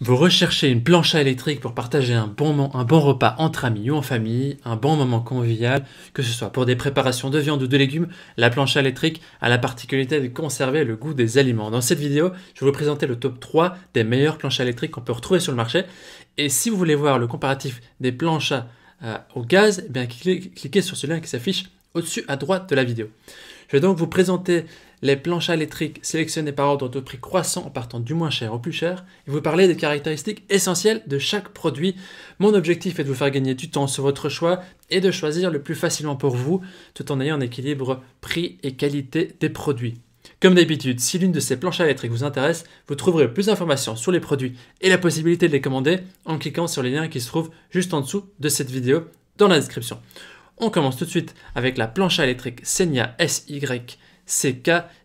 Vous recherchez une plancha électrique pour partager un bon repas entre amis ou en famille, un bon moment convivial, que ce soit pour des préparations de viande ou de légumes, la plancha électrique a la particularité de conserver le goût des aliments. Dans cette vidéo, je vais vous présenter le top 3 des meilleures planchas électriques qu'on peut retrouver sur le marché. Et si vous voulez voir le comparatif des planchas au gaz, eh bien, cliquez sur ce lien qui s'affiche au-dessus à droite de la vidéo. Je vais donc vous présenter les planchas électriques sélectionnées par ordre de prix croissant en partant du moins cher au plus cher et vous parler des caractéristiques essentielles de chaque produit. Mon objectif est de vous faire gagner du temps sur votre choix et de choisir le plus facilement pour vous tout en ayant un équilibre prix et qualité des produits. Comme d'habitude, si l'une de ces planchas électriques vous intéresse, vous trouverez plus d'informations sur les produits et la possibilité de les commander en cliquant sur les liens qui se trouvent juste en dessous de cette vidéo dans la description. On commence tout de suite avec la plancha électrique Senia SYCK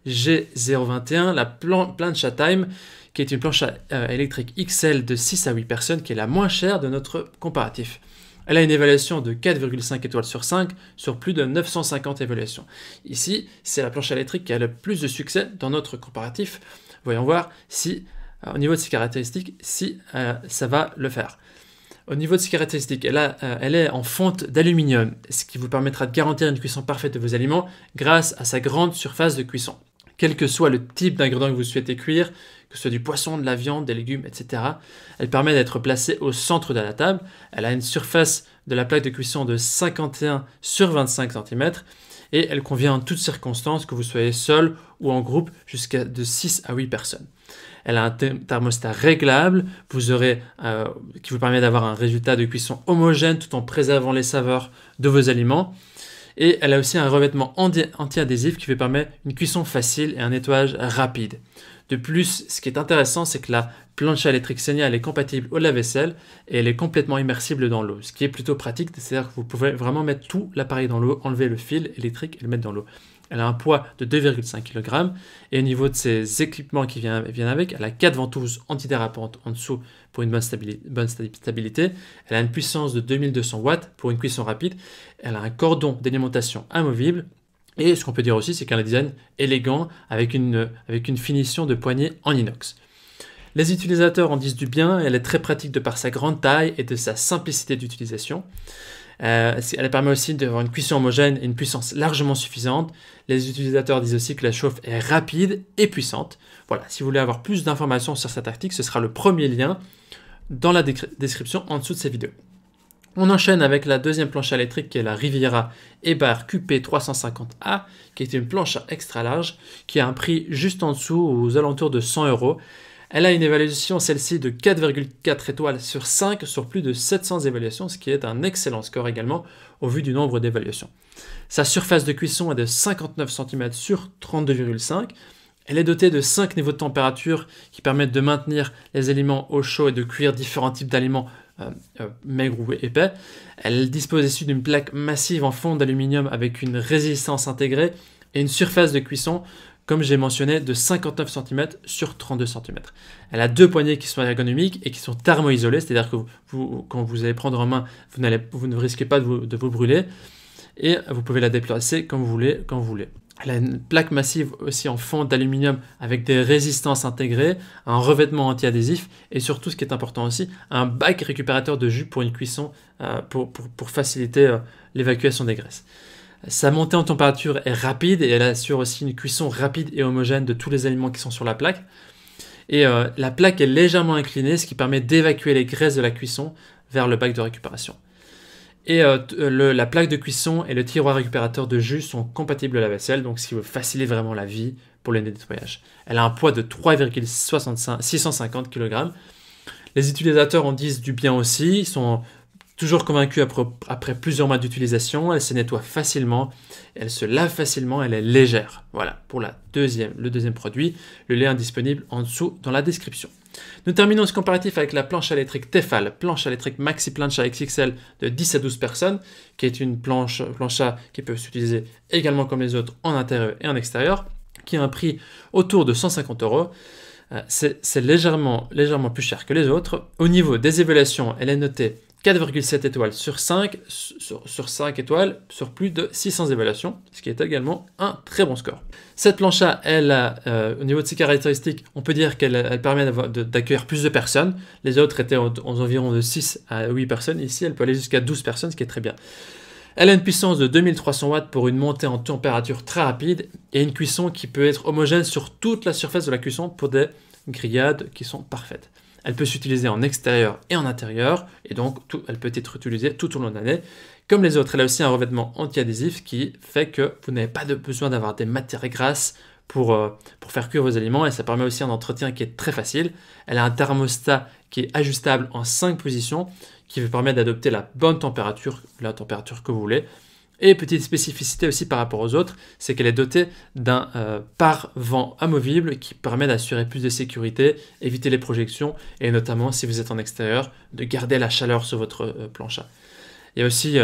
G021, la plancha Time, qui est une plancha électrique XL de 6 à 8 personnes, qui est la moins chère de notre comparatif. Elle a une évaluation de 4,5 étoiles sur 5 sur plus de 950 évaluations. Ici, c'est la plancha électrique qui a le plus de succès dans notre comparatif. Voyons voir si, au niveau de ses caractéristiques, si ça va le faire. Au niveau de ses caractéristiques, elle est en fonte d'aluminium, ce qui vous permettra de garantir une cuisson parfaite de vos aliments grâce à sa grande surface de cuisson. Quel que soit le type d'ingrédient que vous souhaitez cuire, que ce soit du poisson, de la viande, des légumes, etc., elle permet d'être placée au centre de la table. Elle a une surface de la plaque de cuisson de 51 sur 25 cm et elle convient en toutes circonstances, que vous soyez seul ou en groupe, jusqu'à de 6 à 8 personnes. Elle a un thermostat réglable qui vous permet d'avoir un résultat de cuisson homogène tout en préservant les saveurs de vos aliments. Et elle a aussi un revêtement anti-adhésif qui vous permet une cuisson facile et un nettoyage rapide. De plus, ce qui est intéressant, c'est que la plancha électrique Senia elle est compatible au lave-vaisselle et elle est complètement immersible dans l'eau, ce qui est plutôt pratique, c'est-à-dire que vous pouvez vraiment mettre tout l'appareil dans l'eau, enlever le fil électrique et le mettre dans l'eau. Elle a un poids de 2,5 kg et au niveau de ses équipements qui viennent avec, elle a 4 ventouses antidérapantes en dessous pour une bonne stabilité. Elle a une puissance de 2200 watts pour une cuisson rapide. Elle a un cordon d'alimentation amovible. Et ce qu'on peut dire aussi, c'est qu'elle a un design élégant avec une finition de poignée en inox. Les utilisateurs en disent du bien. Elle est très pratique de par sa grande taille et de sa simplicité d'utilisation. Elle permet aussi d'avoir une cuisson homogène et une puissance largement suffisante. Les utilisateurs disent aussi que la chauffe est rapide et puissante. Voilà, si vous voulez avoir plus d'informations sur cette article, ce sera le premier lien dans la description en dessous de cette vidéo. On enchaîne avec la deuxième plancha électrique qui est la Riviera Ebar QP350A, qui est une plancha extra large qui a un prix juste en dessous aux alentours de 100 €. Elle a une évaluation, celle-ci, de 4,4 étoiles sur 5 sur plus de 700 évaluations, ce qui est un excellent score également au vu du nombre d'évaluations. Sa surface de cuisson est de 59 cm sur 32,5. Elle est dotée de 5 niveaux de température qui permettent de maintenir les aliments au chaud et de cuire différents types d'aliments maigres ou épais. Elle dispose ici d'une plaque massive en fonte d'aluminium avec une résistance intégrée et une surface de cuisson, comme j'ai mentionné, de 59 cm sur 32 cm. Elle a deux poignées qui sont ergonomiques et qui sont thermo-isolées, c'est-à-dire que quand vous allez prendre en main, vous ne risquez pas de vous brûler et vous pouvez la déplacer comme vous voulez, quand vous voulez. Elle a une plaque massive aussi en fonte d'aluminium avec des résistances intégrées, un revêtement anti-adhésif et surtout, ce qui est important aussi, un bac récupérateur de jus pour une cuisson pour faciliter l'évacuation des graisses. Sa montée en température est rapide et elle assure aussi une cuisson rapide et homogène de tous les aliments qui sont sur la plaque. Et la plaque est légèrement inclinée, ce qui permet d'évacuer les graisses de la cuisson vers le bac de récupération. Et la plaque de cuisson et le tiroir récupérateur de jus sont compatibles à la vaisselle, donc ce qui veut faciliter vraiment la vie pour le nettoyage. Elle a un poids de 3,650 kg. Les utilisateurs en disent du bien aussi, ils sont toujours convaincus après plusieurs mois d'utilisation. Elle se nettoie facilement, elle se lave facilement, elle est légère. Voilà pour le deuxième produit. Le lien est disponible en dessous dans la description. Nous terminons ce comparatif avec la plancha électrique Tefal, plancha électrique Maxi Plancha XXL de 10 à 12 personnes, qui est une plancha qui peut s'utiliser également comme les autres en intérieur et en extérieur, qui a un prix autour de 150 €. C'est légèrement plus cher que les autres. Au niveau des évaluations, elle est notée 4,7 étoiles sur 5, sur 5 étoiles, sur plus de 600 évaluations, ce qui est également un très bon score. Cette plancha, elle a, au niveau de ses caractéristiques, on peut dire qu'elle permet d'accueillir plus de personnes. Les autres étaient aux environs de 6 à 8 personnes. Ici, elle peut aller jusqu'à 12 personnes, ce qui est très bien. Elle a une puissance de 2300 watts pour une montée en température très rapide et une cuisson qui peut être homogène sur toute la surface de la cuisson pour des grillades qui sont parfaites. Elle peut s'utiliser en extérieur et en intérieur, et donc elle peut être utilisée tout au long de l'année. Comme les autres, elle a aussi un revêtement anti-adhésif qui fait que vous n'avez pas besoin d'avoir des matières grasses pour faire cuire vos aliments, et ça permet aussi un entretien qui est très facile. Elle a un thermostat qui est ajustable en 5 positions, qui vous permet d'adopter la bonne température, la température que vous voulez. Et petite spécificité aussi par rapport aux autres, c'est qu'elle est dotée d'un pare-vent amovible qui permet d'assurer plus de sécurité, éviter les projections et notamment si vous êtes en extérieur, de garder la chaleur sur votre plancha. Il y a aussi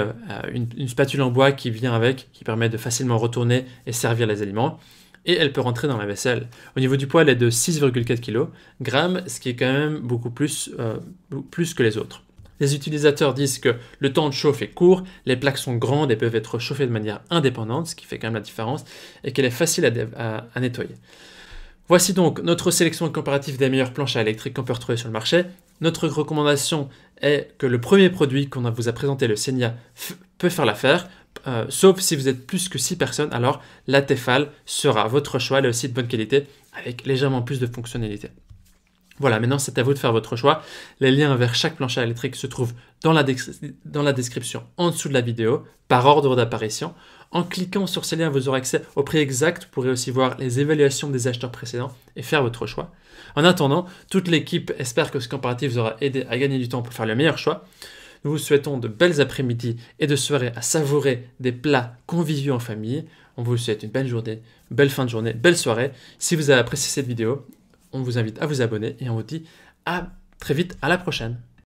une spatule en bois qui vient avec, qui permet de facilement retourner et servir les aliments. Et elle peut rentrer dans la vaisselle. Au niveau du poids, elle est de 6,4 kg, ce qui est quand même beaucoup plus que les autres. Les utilisateurs disent que le temps de chauffe est court, les plaques sont grandes et peuvent être chauffées de manière indépendante, ce qui fait quand même la différence, et qu'elle est facile à nettoyer. Voici donc notre sélection comparative des meilleures planches à électrique qu'on peut retrouver sur le marché. Notre recommandation est que le premier produit qu'on vous a présenté, le Senia, peut faire l'affaire, sauf si vous êtes plus que 6 personnes, alors la Tefal sera votre choix, elle est aussi de bonne qualité, avec légèrement plus de fonctionnalités. Voilà, maintenant c'est à vous de faire votre choix. Les liens vers chaque plancha électrique se trouvent dans la description en dessous de la vidéo, par ordre d'apparition. En cliquant sur ces liens, vous aurez accès au prix exact. Vous pourrez aussi voir les évaluations des acheteurs précédents et faire votre choix. En attendant, toute l'équipe espère que ce comparatif vous aura aidé à gagner du temps pour faire le meilleur choix. Nous vous souhaitons de belles après-midi et de soirées à savourer des plats conviviaux en famille. On vous souhaite une belle journée, belle fin de journée, belle soirée. Si vous avez apprécié cette vidéo, on vous invite à vous abonner et on vous dit à très vite, à la prochaine.